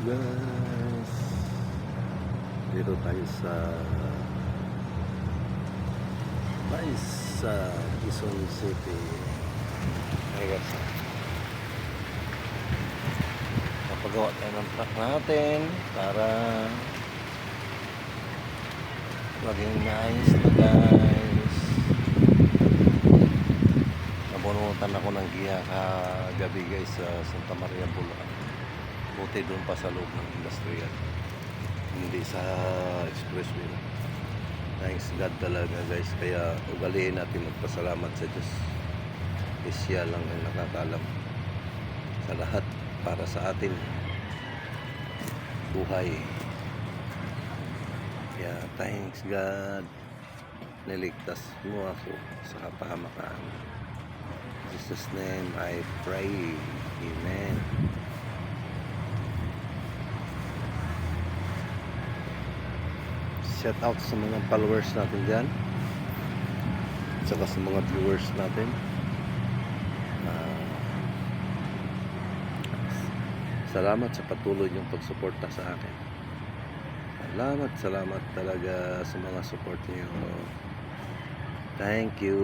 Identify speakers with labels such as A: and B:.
A: guys, dito tayo sa Quezon City. Ay guys, napagawa tayo ng truck natin para maging nice na guys. Nabunutan ako ng giya kagabi guys sa Santa Maria, Bulacan. Buti doon pa sa loob ng industrial, hindi sa expressway. Thanks God talaga guys, kaya ugaliin natin magpasalamat sa Diyos. Siya lang ang nakakalam sa lahat para sa atin buhay. Kaya thanks God, niligtas mo ako sa kapahamakan. In Jesus name I pray, amen. Shout out sa mga followers natin dyan, saka sa mga viewers natin. Salamat sa patuloy niyong pagsuporta sa akin. Salamat talaga sa mga support niyo. Thank you.